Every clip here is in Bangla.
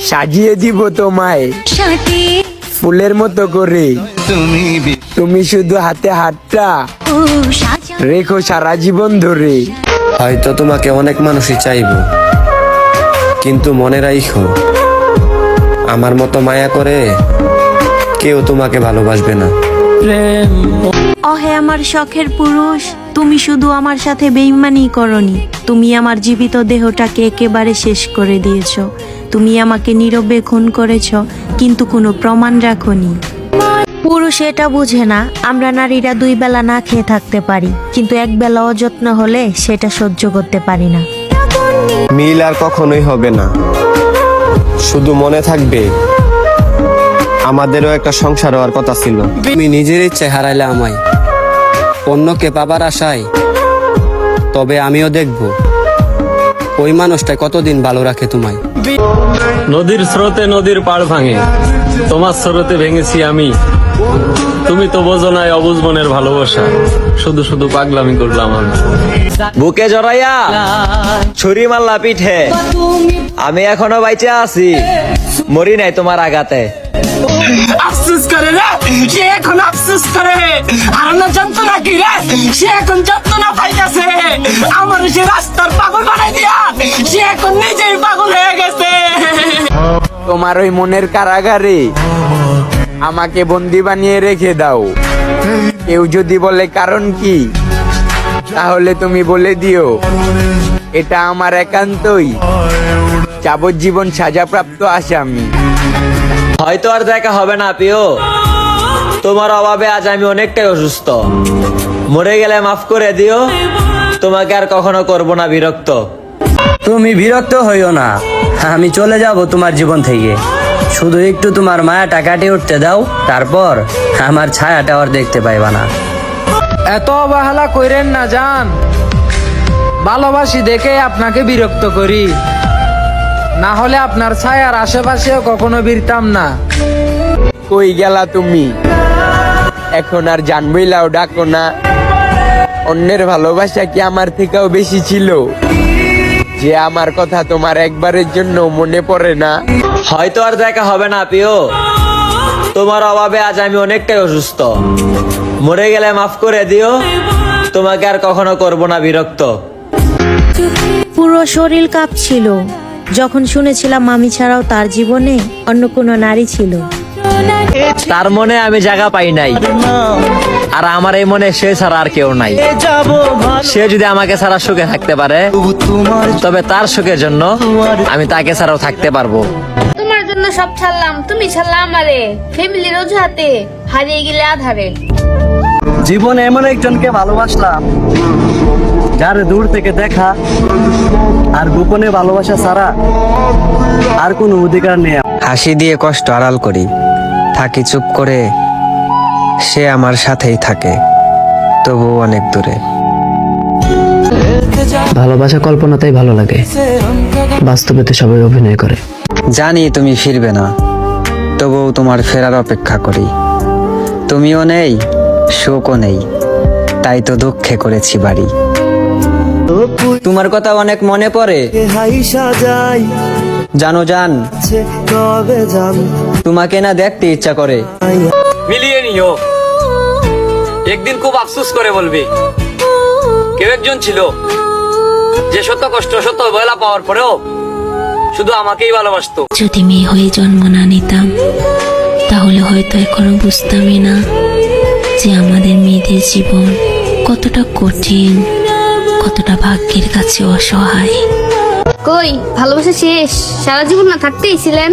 সাজিয়ে দিব তোমায় ফুলের মতো করে। তুমি শুধু হাতে হাতটা রেখো সারা জীবন ধরে। হয়তো তোমাকে অনেক মানুষই চাইবো, কিন্তু মনে রাখো আমার মতো মায়া করে কেউ তোমাকে ভালোবাসবে না। অহে আমার শখের পুরুষ, তুমি শুধু আমার সাথে বেইমানি করনি, তুমি আমার জীবিত দেহটাকে একেবারে শেষ করে দিয়েছ। তুমি আমাকে নীরবে খুন করেছ, কিন্তু কোনো প্রমাণ রাখনি। পুরুষ এটা বুঝে না, আমরা নারীরা 2 বেলা না খেয়ে থাকতে পারি, কিন্তু 1 বেলা অযত্ন হলে সেটা সহ্য করতে পারি না। মিল আর কখনোই হবে না, শুধু মনে থাকবে আমাদেরও একটা সংসার হওয়ার কথা ছিল। তুমি নিজের ইচ্ছে হারাইলে আমায় অন্যকে পাবার আশায়, তবে আমিও দেখব ওই মানুষটা কতদিন ভালো রাখে তোমায়। নদীর স্রোতে নদীর পাড় ভাঙে, তোমার স্রোতে ভেঙেছি আমি। তুমি তো বোঝো নাই অবুঝ মনের ভালোবাসা, শুধু শুধু পাগলামি করলাম আমি। বুকে জড়াইয়া ছুরি মারলা পিঠে, আমি এখনো বাইচে আছি, মরি নাই তোমার আঘাতে। আফসোস করে রে, সে এখন আফসোস করে। হারানোর যন্ত্রণা কি রে, সে এখন যন্ত্রণা পাইতাছে। আমার সে রাস্তার পাগল বানাই দিয়া সে এখন নিজেই পাগল হয়ে গেছে। তোমার ওই মনের কারাগারে আমাকে বন্দি বানিয়ে রেখে দাও। কেউ যদি বলে কারণ কি, তাহলে তুমি বলে দিও এটা আমার একান্তই যাবজ্জীবন সাজাপ্রাপ্ত আসামি। হয়তো আর দেখা হবে না প্রিয়, তোমার অভাবে আজ আমি অনেকটাই অসুস্থ। মরে গেলে মাফ করে দিও, তোমাকে আর কখনো করব না বিরক্ত। তুমি বিরক্ত হইও না, আমি চলে যাব তোমার জীবন থেকে। শুধু একটু তোমার মায়াটা কাটিয়ে উঠতে দাও, তারপর আমার ছায়াটা আর দেখতে পাইবা না। এত অবহেলা কইরেন না জান, ভালোবাসি দেখে আপনাকে বিরক্ত করি, না হলে আপনার ছায়ার আশেপাশেও কখনো বিরতাম না। কই গেলা তুমি, এখন আর জানবইলাও ডাকো না। অন্যের ভালোবাসা কি আমার থেকেও বেশি ছিল, যে আমার কথা তোমার একবারের জন্য মনে পড়ে না? হয়তো আর দেখা হবে না প্রিয়, তোমার অভাবে আজ আমি অনেকটাই অসুস্থ। মরে গেলে মাফ করে দিও, তোমাকে আর কখনো করব না বিরক্ত। পুরো শরীর কাঁপছিল যখন শুনেছিলাম আমি ছাড়াও তার জীবনে অন্য কোনো নারী ছিল। তার মনে আমি জায়গা পাই নাই, আর আমার এই মনে সে ছাড়া আর কেউ নাই। সে যদি আমাকে ছাড়া সুখে থাকতে পারে, তবে তার সুখের জন্য আমি তাকে ছাড়াও থাকতে পারবো। তোমার জন্য সব ছাড়লাম, তুমি ছাড়লাম আমারে। ফ্যামিলির অজুহাতে হারিয়ে গেলে আধারে। জীবনে এমন একজনকে ভালোবাসলাম, যার দূর থেকে দেখা আর গোপনে ভালোবাসা ছাড়া আর কোনো অধিকার নেই। হাসি দিয়ে কষ্ট আড়াল করি, থাকি চুপ করে, সে আমার সাথেই থাকে, তবুও অনেক দূরে। ভালোবাসা কল্পনাতেই ভালো লাগে, বাস্তবে তো সবাই অভিনয় করে। জানি তুমি ফিরবে না, তবুও তোমার ফেরার অপেক্ষা করি। তুমিও নেই, শোকও নেই, তাই তো দুঃখে করেছি বাড়ি। তোমার কথা অনেক মনে পড়ে জানো জান, তোমাকে না দেখতে ইচ্ছা করে। মিলিয়ে নিও, একদিন খুব আফসোস করে বলবি, কেউ একজন ছিল যে শত কষ্ট শত অবহেলা পাওয়ার পরেও শুধু আমাকেই ভালোবাসতো। যদি মেয়ে হয়ে জন্ম না নিতাম, তাহলে হয়তো এখনো বুঝতামই না যে আমাদের মেয়েদের জীবন কতটা কঠিন, কতটা ভাগ্যের কাছে অসহায়। কই ভালোবাসা শেষ, সারা জীবন না থাকতেই ছিলেন।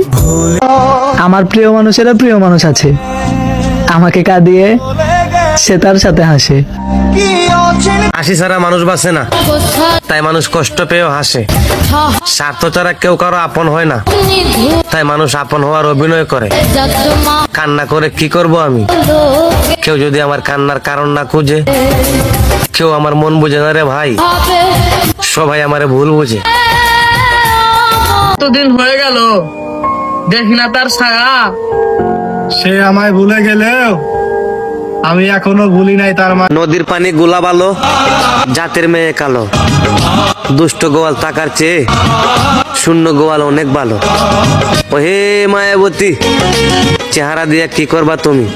আমার প্রিয় মানুষেরা প্রিয় মানুষ আছে, আমাকে কাঁদিয়ে সে তার সাথে হাসে। হাসি ছাড়া মানুষ বাঁচে না, তাই মানুষ কষ্ট পেয়েও হাসে। স্বার্থ ছাড়া কেউ কারো আপন হয় না, তাই মানুষ আপন হওয়ার অভিনয় করে। কান্না করে কি করব আমি, কেউ যদি আমার কান্নার কারণ না খুঁজে, কেউ আমার মন বুঝে না রে ভাই, সবাই আমারে ভুল বুঝে। কতদিন হয়ে গেল দেখি না তার ছায়া। সে আমায় ভুলে গেলেও আমি এখনো ভুলি নাই তার মা। নদীর পানি গোলা ভালো, জাতের মেয়ে কালো। দুষ্ট গোয়াল টাকার চেয়ে শূন্য গোয়াল অনেক ভালো। ও হে মায়াবতী, চেহারা দিয়ে কি করবা তুমি?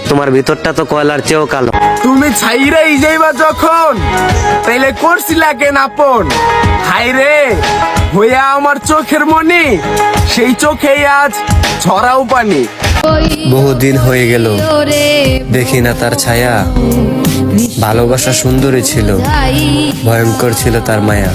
তোমার ভিতরটা তো কয়লার চেয়েও কালো। তুমি ছাইরাই যাইবা যখন, তাইলে করছিলা কেন আপন? হাই রে হইয়া আমার চোখের মনি, সেই চোখেই আজ ছড়াও পানি। বহুদিন হয়ে গেল দেখি না তার ছায়া। ভালোবাসা সুন্দরী ছিল, ভয়ঙ্কর ছিল তার মায়া।